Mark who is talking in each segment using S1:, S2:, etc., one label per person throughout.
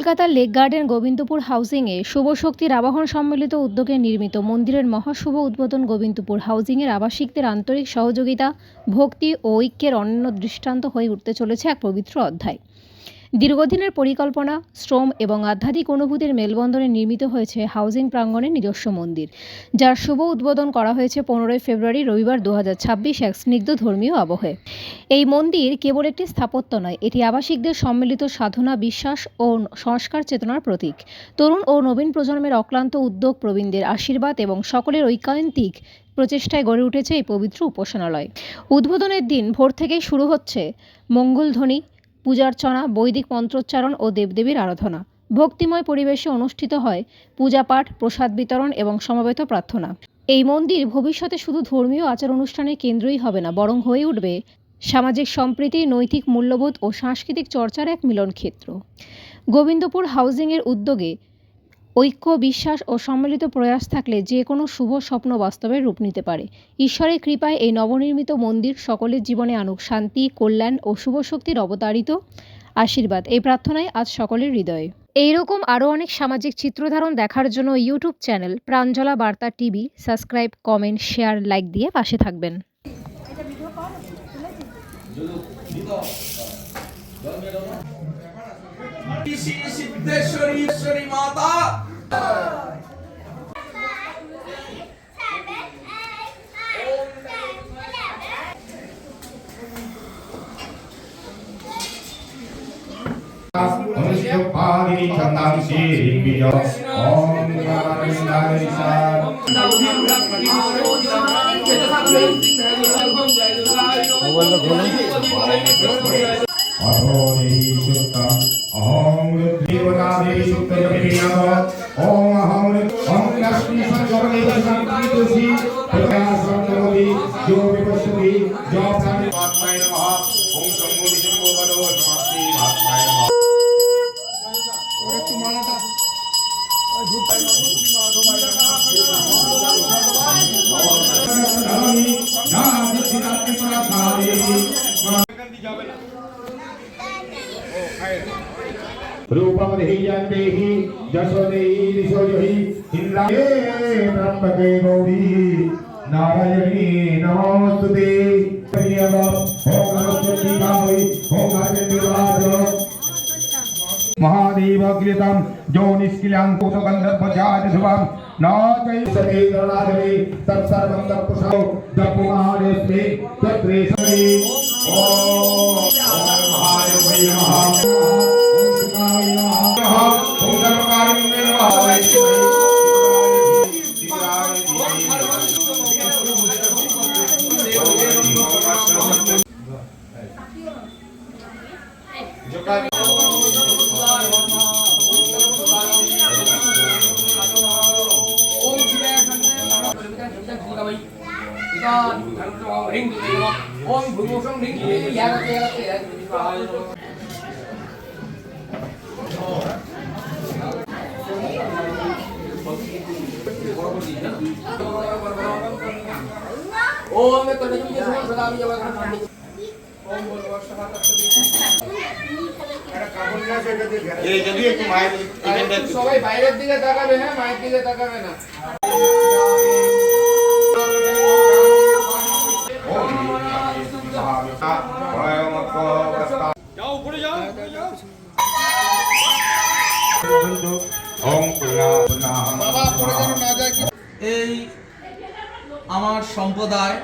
S1: কলকাতার lake garden Gobindapur হাউজিংয়ে শুভ শক্তির আবাহন সম্মিলিত উদ্যোগে নির্মিত মন্দিরের মহাশুভ উদ্বোধন গোবিন্দপুর হাউজিংয়ের আবাসিকদের আন্তরিক সহযোগিতা, ভক্তি ও ঐক্যের অনন্য দৃষ্টান্ত হয়ে উঠতে চলেছে এক পবিত্র অধ্যায়। দীর্ঘদিনের পরিকল্পনা, শ্রম এবং আধ্যাত্মিক অনুভূতির মেলবন্ধনে নির্মিত হয়েছে হাউজিং প্রাঙ্গণের নিজস্ব মন্দির, যার শুভ উদ্বোধন করা হয়েছে 15 ফেব্রুয়ারি রবিবার 2026 এক স্নিগ্ধ ধর্মীয় আবহে। এই মন্দির কেবল একটি স্থাপত্য নয়, এটি আবাসিকদের সম্মিলিত সাধনা, বিশ্বাস ও সংস্কার চেতনার প্রতীক। তরুণ ও নবীন প্রজন্মের অক্লান্ত উদ্যোগ, প্রবীণদের আশীর্বাদ এবং সকলের ঐকান্তিক প্রচেষ্টায় গড়ে উঠেছে এই পবিত্র উপাসনালয়। উদ্বোধনের দিন ভোর থেকেই শুরু হচ্ছে মঙ্গলধ্বনি, পূজার্চনা, বৈদিক মন্ত্রোচ্চারণ ও দেবদেবীর আরাধনা। ভক্তিময় পরিবেশে অনুষ্ঠিত হয় পূজা পাঠ, প্রসাদ বিতরণ এবং সমবেত প্রার্থনা। এই মন্দির ভবিষ্যতে শুধু ধর্মীয় আচার অনুষ্ঠানের কেন্দ্রই হবে না, বরং হয়ে উঠবে সামাজিক সম্প্রীতি, নৈতিক মূল্যবোধ ও সাংস্কৃতিক চর্চার এক মিলনক্ষেত্র। গোবিন্দপুর হাউজিংয়ের উদ্যোগে ঐক্য, বিশ্বাস ও সম্মিলিত প্রয়াস থাকলে যে কোনো শুভ স্বপ্ন বাস্তবে রূপ নিতে পারে। ঈশ্বরের কৃপায় এই নবনির্মিত মন্দির সকলের জীবনে আনুক শান্তি, কল্যাণ ও শুভ শক্তির অবতারিত আশীর্বাদ, এই প্রার্থনায় আজ সকলের হৃদয়ে। এইরকম আরও অনেক সামাজিক চিত্রধারণ দেখার জন্য ইউটিউব চ্যানেল প্রাঞ্জলা বার্তা TV subscribe, comment, share, like দিয়ে পাশে থাকবেন।
S2: সিদ্ধেশ্বরী মাতা
S3: रूपम देहि जसोदेहि दिशोहि इंद्राये ब्रह्मके गौरी नारायणी नमोस्तुते प्रियव ओम नमस्ते गावै ओम हरिवाद महादेव अग्नितम जो निष्किलां कोट गंधर्वजात शुभम नाचै सते गणाधरे तत्सर्वं तत्पुरुषो जपमारेस्मे तत्रेश्वरी ओम महादेव नमः
S2: সবাই বাইরের দিকে তাকাবে, হ্যাঁ মায়ের দিকে তাকাবে না।
S4: এই আমার সম্প্রদায়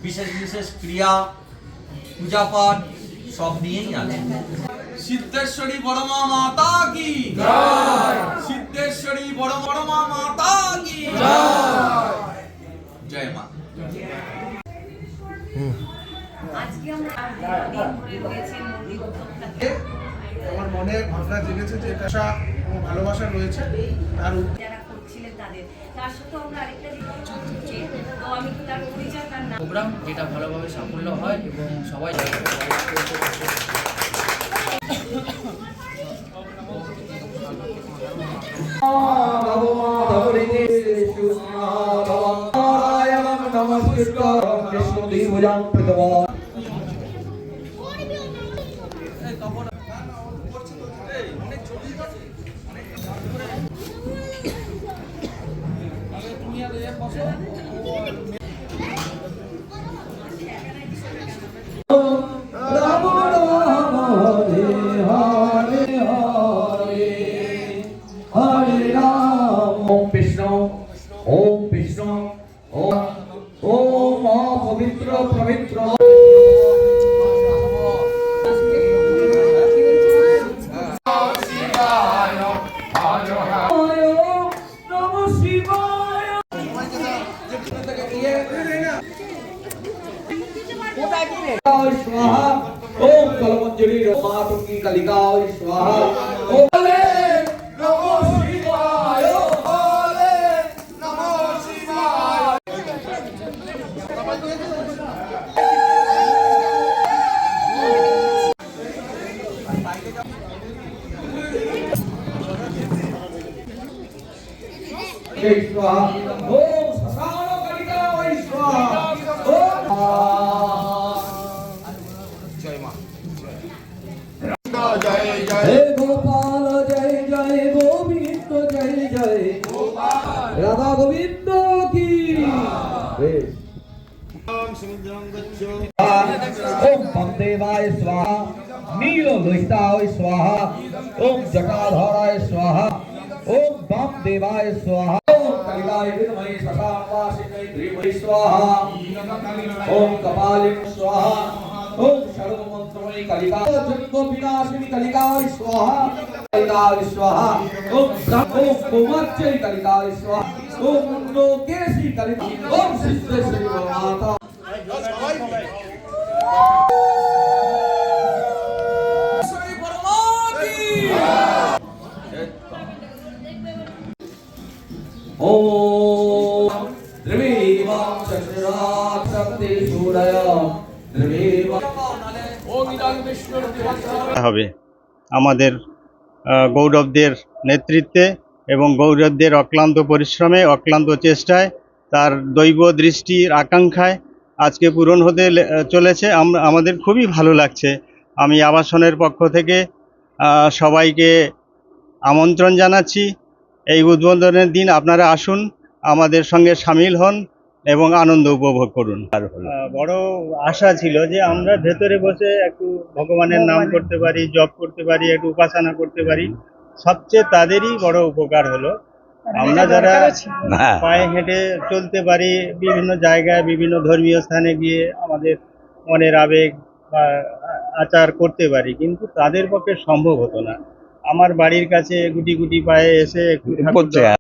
S4: বিশেষ বিশেষ ক্রিয়া, পূজা পাঠ সব নিয়েই আছে। সিদ্ধেশ্বরী বড়মা মাতা কি জয়, সিদ্ধেশ্বরী বড়মা মাতা কি জয়, জয় মা।
S5: আজকে আমরা দিন ধরে রয়েছে মন্দির উদ্যোক্তাতে
S2: আমার মনে ভাবনা জেগেছে যে এটা ভালোবাসা রয়েছে আর
S5: যারা করছিলেন তার সাথে আমরা আরেকটা জিনিস, তো আমি তার পরিচয়, তার নাম
S6: প্রোগ্রাম যেটা ভালোভাবে সাফল্য হয় এবং সবাই
S3: ভগবান নমস্কৃত্য বিষ্ণুদেবযাং প্রতমা রাম রাম হরে হরে হরে হরে রাম ওম বিষ্ণু ওম বিষ্ণু ওম ওম পবিত্র পবিত্র নমঃ শিবায় स्वाहा ओम कलमंजरी मातुकी कलिकाय स्वाहा ओम नमो शिवाय हरे नमो शिवाय जय स्वाहा ओम ससानो कलिकाय स्वाहा हे गोपाल जय जय गोविंद जय जय राधा गोविंद की ओम बमदेवाय स्वाहा नील लोहिताय स्वाहा ओम जटाधराय स्वाहा ओम बमदेवाय स्वाहा ओम कलिकाय विद्महे सखावासिने धीमहि स्वाहा ओम कपालिक स्वाहा ओम सर्वमंत्रमयी कलिका जन्म विनाशिनी कलिकाय स्वाहा कलिकाय स्वाहा ओम कुमार्चय कलिकाय स्वाहा ओम लोकेशी कलिका ओम सिद्धेश्वरी माता
S4: सिद्धेश्वरी बड़मा की
S3: ओम द्रविवां चक्रात् शक्ति सूरय द्रविवां
S7: হবে আমাদের গৌরবদের নেতৃত্বে এবং গৌরবদের অক্লান্ত পরিশ্রমে অক্লান্ত চেষ্টায় তার দৈব দৃষ্টির আকাঙ্ক্ষায় আজকে পূরণ হতে চলেছে। আমাদের খুবই ভালো লাগছে। আমি আবাসনের পক্ষ থেকে সবাইকে আমন্ত্রণ জানাচ্ছি এই উদ্বোধনের দিন আপনারা আসুন, আমাদের সঙ্গে সামিল হন এবং আনন্দ উপভোগ করুন। বড় আশা ছিল যে আমরা ভেতরে বসে একটু ভগবানের নাম করতে পারি, জপ করতে পারি, একটু উপাসনা করতে পারি। সবচেয়ে তাদেরই বড় উপকার হলো আমরা যারা পায়ে হেঁটে চলতে পারি, বিভিন্ন জায়গায় বিভিন্ন ধর্মীয় স্থানে গিয়ে আমাদের মনের আবেগ বা আচার করতে পারি, কিন্তু তাদের পক্ষে সম্ভব হতো না। আমার বাড়ির কাছে গুটি গুটি পায়ে এসে একটু